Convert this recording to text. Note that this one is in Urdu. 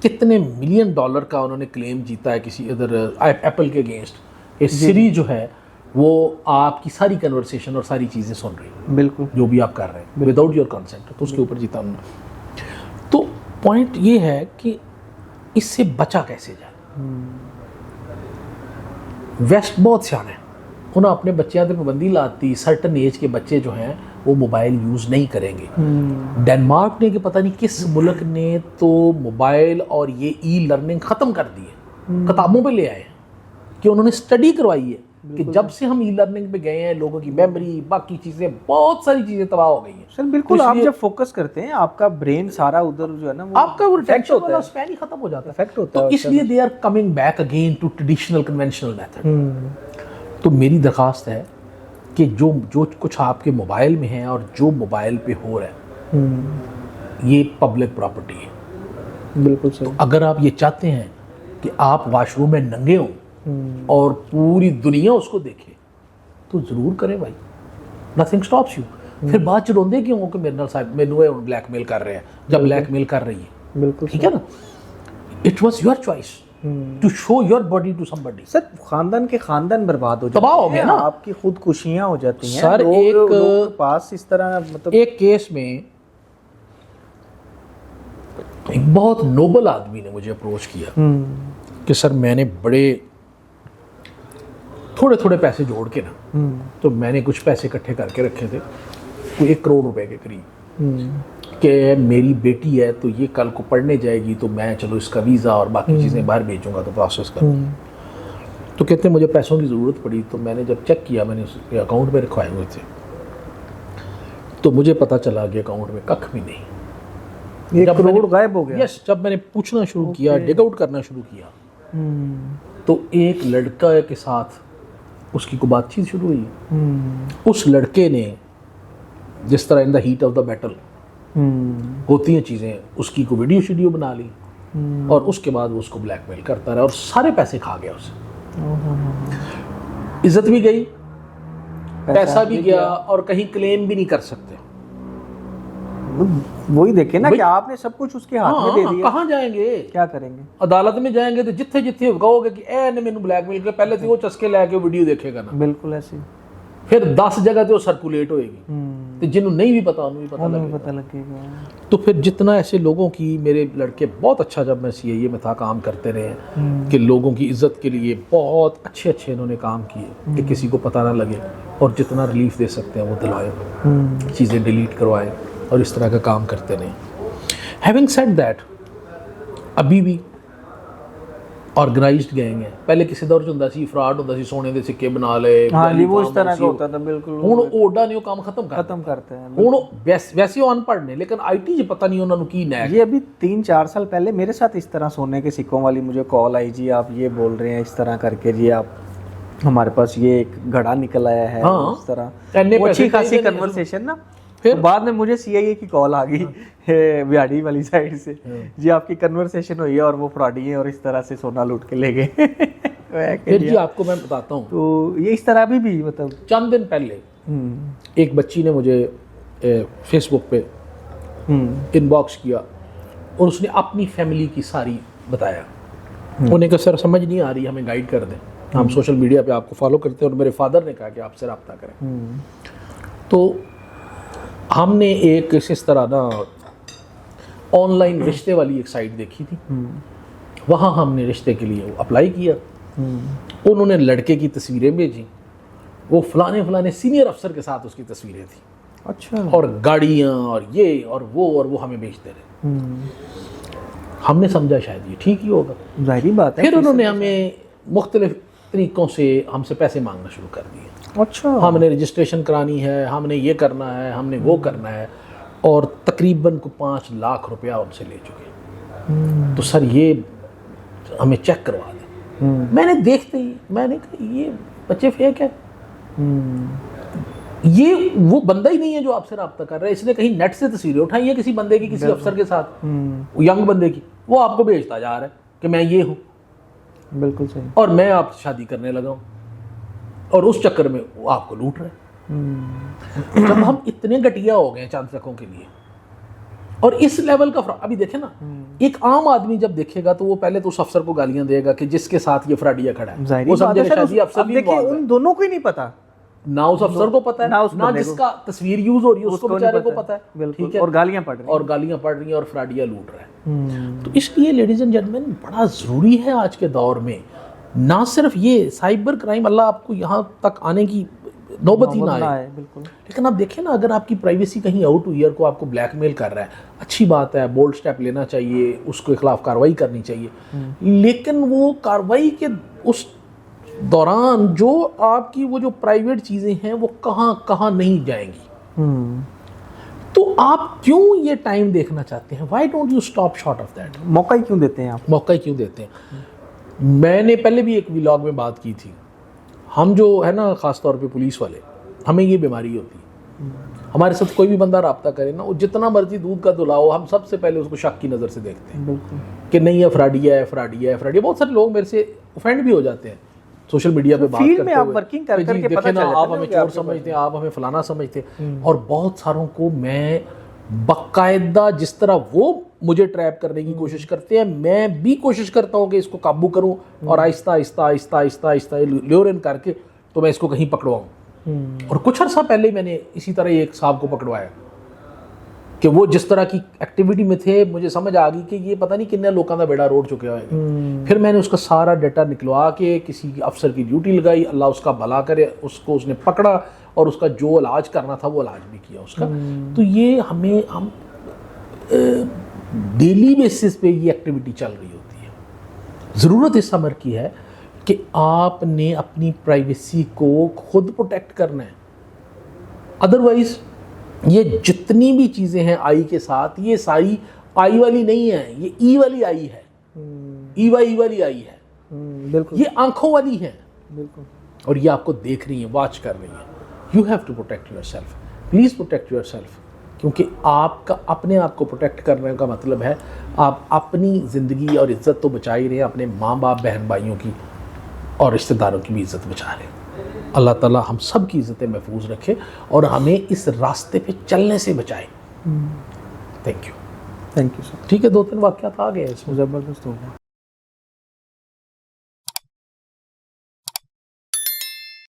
کتنے ملین ڈالر کا انہوں نے کلیم جیتا ہے کسی ادھر ایپل کے اگینسٹ. سری جو ہے وہ آپ کی ساری کنورسیشن اور ساری چیزیں سن رہی ہیں, بالکل جو بھی آپ کر رہے ہیں وداؤٹ یور کنسنٹ, تو اس کے اوپر جیتا انہوں نے. تو پوائنٹ یہ ہے کہ اس سے بچا کیسے جائے. ویسٹ بہت سیانے ہیں, انہوں اپنے بچیاں تے پابندی لاتی, سرٹن ایج کے بچے جو ہیں وہ موبائل یوز نہیں کریں گے. ڈینمارک نے کہ پتہ نہیں کس ملک نے تو موبائل اور یہ ای لرننگ ختم کر دی ہے, کتابوں پہ لے آئے ہیں کہ انہوں نے اسٹڈی کروائی ہے کہ جب سے ہم ای لرننگ پہ گئے ہیں لوگوں کی میموری باقی چیزیں بہت ساری چیزیں تباہ ہو گئی ہیں. سر بالکل, آپ جب فوکس کرتے ہیں آپ کا برین سارا ادھر جو ہے نا آپ کا وہ ٹینشن والا اسپین ہی ختم ہو جاتا ہے, افیکٹ ہوتا تو اس لیے they are coming back again to traditional conventional method. تو میری درخواست ہے کہ جو کچھ آپ کے موبائل میں ہے اور جو موبائل پہ ہو رہا ہے یہ پبلک پراپرٹی ہے. بالکل صحیح. اگر آپ یہ چاہتے ہیں کہ آپ واش روم میں ننگے ہوں اور پوری دنیا اس کو دیکھے تو ضرور کریں بھائی, نتھنگ سٹاپس یو. پھر بعد چ روندے کیوں ہو کہ میرے نال صاحب مینوں بلیک میل کر رہے ہیں, جب بلیک میل کر رہی ہے بالکل ٹھیک ہے نا, it was your choice to show your body to somebody. سر خاندان کے خاندان برباد ہو جاتے ہیں, تباہ ہو گیا نا, آپ کی خودکشیاں ہو جاتی ہیں. سر لوگوں کے پاس اس طرح مطلب ایک کیس میں ایک بہت نوبل آدمی نے مجھے اپروچ کیا کہ سر میں نے بڑے تھوڑے پیسے جوڑ کے نا, تو میں نے کچھ پیسے اکٹھے کر کے رکھے تھے کوئی 1 کروڑ روپے کے قریب, کہ میری بیٹی ہے تو یہ کل کو پڑھنے جائے گی تو میں چلو اس کا ویزا اور باقی چیزیں باہر بھیجوں گا تو پروسیس کروں. تو کہتے ہیں مجھے پیسوں کی ضرورت پڑی, تو میں نے جب چیک کیا میں نے اس کے اکاؤنٹ میں رکھوائے ہوئے تھے تو مجھے پتہ چلا کہ اکاؤنٹ میں ککھ بھی نہیں. 1 کروڑ غائب ہو گیا. یس, جب میں نے پوچھنا شروع کیا, ڈگ آؤٹ کرنا شروع کیا, تو ایک لڑکا کے ساتھ اس کی کو بات چیت شروع ہوئی. اس لڑکے نے جس طرح in the heat of the battle ہوتی ہیں چیزیں, اس کی کو ویڈیو شیڈیو بنا لی اور اس کے بعد وہ اس کو بلیک میل کرتا رہا اور سارے پیسے کھا گیا اسے. عزت بھی گئی, پیسہ بھی گیا, اور کہیں کلیم بھی نہیں کر سکتے. وہی دیکھیں نا کہ آپ نے سب کچھ اس کے ہاتھ میں دے دیا, کہاں جائیں گے, کیا کریں گے. عدالت میں جائیں گے تو جتھے کہو گے کہ اے نے مینوں بلیک میل کیا, پہلے تو وہ چسکے لے کے ویڈیو دیکھے گا نا, بالکل ایسے, پھر 10 جگہ تو سرکولیٹ ہوئے گی, تو جنہوں نہیں بھی پتا انہوں بھی پتا لگے گا. تو پھر جتنا ایسے لوگوں کی, میرے لڑکے بہت اچھا جب میں سی اے میں تھا کام کرتے رہے کہ لوگوں کی عزت کے لیے بہت اچھے انہوں نے کام کیے کہ کسی کو پتہ نہ لگے, اور جتنا ریلیف دے سکتے ہیں وہ دلائیں, چیزیں ڈیلیٹ کروائیں اور اس طرح کا کام کرتے رہے. ہیونگ سیڈ دیٹ, ابھی بھی آرگنائزڈ گینگ ہے. پہلے کسی دور چ ہوندا سی فراڈ ہوندا سی, سونے دے سکے بنا لے, ہاں جی وہ اس طرح کا ہوتا تھا بالکل. ہن اوڈا نے وہ کام ختم کرتے ہیں. ہن ویسے وہ ان پڑھ نے, لیکن آئی ٹی پتہ نہیں انہوں نے کی نیک. یہ ابھی 3-4 سال پہلے میرے ساتھ اس طرح سونے کے سکوں والی مجھے کال آئی, جی آپ یہ بول رہے ہیں اس طرح کر کے, جی آپ ہمارے پاس یہ ایک گھڑا نکل آیا ہے, اس طرح اچھی خاصی کنورسیشن نا. پھر بعد میں مجھے سی آئی اے کی کال آ گئی ویاڑی والی سائڈ سے, جی آپ کی کنورسیشن ہوئی ہے اور وہ فراڈی ہیں اور اس طرح سے سونا لوٹ کے لے گئے. پھر جی آپ کو میں بتاتا ہوں, تو یہ اس طرح بھی مطلب چند دن پہلے ایک بچی نے مجھے فیس بک پہ ان باکس کیا اور اس نے اپنی فیملی کی ساری بتایا. انہیں کہا سر سمجھ نہیں آ رہی, ہمیں گائیڈ کر دیں, ہم سوشل میڈیا پہ آپ کو فالو کرتے ہیں, اور میرے فادر نے کہا کہ آپ سے رابطہ کریں. تو ہم نے ایک اس طرح نا آن لائن رشتے والی ایک سائٹ دیکھی تھی, وہاں ہم نے رشتے کے لیے اپلائی کیا. انہوں نے لڑکے کی تصویریں بھیجی, وہ فلانے سینئر افسر کے ساتھ اس کی تصویریں تھیں, اچھا, اور گاڑیاں اور یہ اور وہ ہمیں بھیجتے رہے. ہم نے سمجھا شاید یہ ٹھیک ہی ہوگا, ظاہری بات ہے. پھر انہوں نے ہمیں مختلف طریقوں سے ہم سے پیسے مانگنا شروع کر دیے. اچھا, ہم نے رجسٹریشن کرانی ہے, ہم نے یہ کرنا ہے, ہم نے وہ کرنا ہے, اور تقریباً کو 5 لاکھ روپیہ ان سے لے چکے. تو سر یہ ہمیں چیک کروا دیں. میں نے دیکھتے ہی میں نے کہا یہ بچے فیک ہے, یہ وہ بندہ ہی نہیں ہے جو آپ سے رابطہ کر رہا ہے. اس نے کہیں نیٹ سے تصویریں اٹھائی ہیں کسی بندے کی, کسی افسر کے ساتھ, ینگ بندے کی, وہ آپ کو بھیجتا جا رہا ہے کہ میں یہ ہوں, بالکل صحیح, اور میں آپ سے شادی کرنے لگا ہوں, اور اس چکر میں وہ آپ کو لوٹ رہے ہیں. جب ہم اتنے گٹیا ہو گئے چند سکوں کے لیے, اور اس لیول کا ابھی دیکھیں نا، ایک عام آدمی جب دیکھے گا تو وہ پہلے تو اس افسر کو گالیاں دے گا کہ جس کے ساتھ یہ فراڈیا کھڑا ہے، وہ سمجھے گا شاید یہ افسر بھی دیکھیں ان دونوں کو ہی نہیں پتا، نہ اس افسر کو پتا ہے نہ جس کا تصویر یوز ہو رہی ہے اس کو بیچارے کو پتا ہے، ٹھیک ہے، اور گالیاں پڑ رہی ہیں اور فراڈیا لوٹ رہا ہے۔ تو اس لیے لیڈیز اینڈ جینٹلمین بڑا ضروری ہے آج کے دور میں نہ صرف یہ سائبر کرائم، اللہ آپ کو یہاں تک آنے کی نوبت ہی نہ آئے، لیکن آپ دیکھیں نا اگر آپ کی پرائیویسی کہیں آؤٹ ہوئی ہے، کو آپ کو بلیک میل کر رہا ہے، اچھی بات ہے، بولڈ سٹیپ لینا چاہیے، اس کے خلاف کارروائی کرنی چاہیے، لیکن وہ کارروائی کے اس دوران جو آپ کی وہ جو پرائیویٹ چیزیں ہیں وہ کہاں کہاں نہیں جائیں گی، تو آپ کیوں یہ ٹائم دیکھنا چاہتے ہیں؟ Why don't you stop short of that? موقع ہی کیوں دیتے ہیں آپ؟ موقع کیوں دیتے ہیں؟ میں نے پہلے بھی ایک ولاگ میں بات کی تھی، ہم جو ہے نا خاص طور پہ پولیس والے، ہمیں یہ بیماری ہوتی ہے، ہمارے ساتھ کوئی بھی بندہ رابطہ کرے نا، وہ جتنا مرضی دودھ کا دلاؤ، ہم سب سے پہلے اس کو شک کی نظر سے دیکھتے ہیں کہ نہیں ہے فراڈیا ہے، فراڈیا ہے، فراڈیا۔ بہت سارے لوگ میرے سے افینڈ بھی ہو جاتے ہیں سوشل میڈیا پہ بات کرتے ہوئے، دیکھیں نا آپ ہمیں چور سمجھتے ہیں، آپ ہمیں فلانا سمجھتے ہیں، اور بہت ساروں کو میں باقاعدہ جس طرح وہ مجھے ٹریپ کرنے کی کوشش کرتے ہیں، میں بھی کوشش کرتا ہوں کہ اس کو قابو کروں اور آہستہ آہستہ آہستہ آہستہ آہستہ لیور ان کر کے تو میں اس کو کہیں پکڑواؤں۔ اور کچھ عرصہ پہلے میں نے اسی طرح ایک صاحب کو پکڑوایا کہ وہ جس طرح کی ایکٹیویٹی میں تھے، مجھے سمجھ آ گئی کہ یہ پتہ نہیں کتنے لوگوں کا بیڑا روڑ چکے ہوئے ہیں۔ پھر میں نے اس کا سارا ڈیٹا نکلوا کے کسی افسر کی ڈیوٹی لگائی، اللہ اس کا بھلا کرے، اس کو اس نے پکڑا اور اس کا جو علاج کرنا تھا وہ علاج بھی کیا اس کا۔ تو یہ ہم ڈیلی بیسس پہ یہ ایکٹیویٹی چل رہی ہوتی ہے۔ ضرورت اس امر کی ہے کہ آپ نے اپنی پرائیویسی کو خود پروٹیکٹ کرنا ہے، ادروائز یہ جتنی بھی چیزیں ہیں آئی کے ساتھ، یہ ساری آئی والی نہیں ہے، یہ ای والی آئی ہے، ای والی آئی ہے، بالکل یہ آنکھوں والی ہے، بالکل، اور یہ آپ کو دیکھ رہی ہیں، واچ کر رہی ہیں۔ You have to protect yourself, please protect yourself, کیونکہ آپ کا اپنے آپ کو پروٹیکٹ کرنے کا مطلب ہے آپ اپنی زندگی اور عزت تو بچا ہی رہے ہیں، اپنے ماں باپ بہن بھائیوں کی اور رشتہ داروں کی بھی عزت بچا رہے ہیں۔ اللہ تعالیٰ ہم سب کی عزتیں محفوظ رکھے اور ہمیں اس راستے پہ چلنے سے بچائے۔ تھینک یو سر، ٹھیک ہے، 2-3 واقعات آ گئے اس میں، زبردست ہوگا۔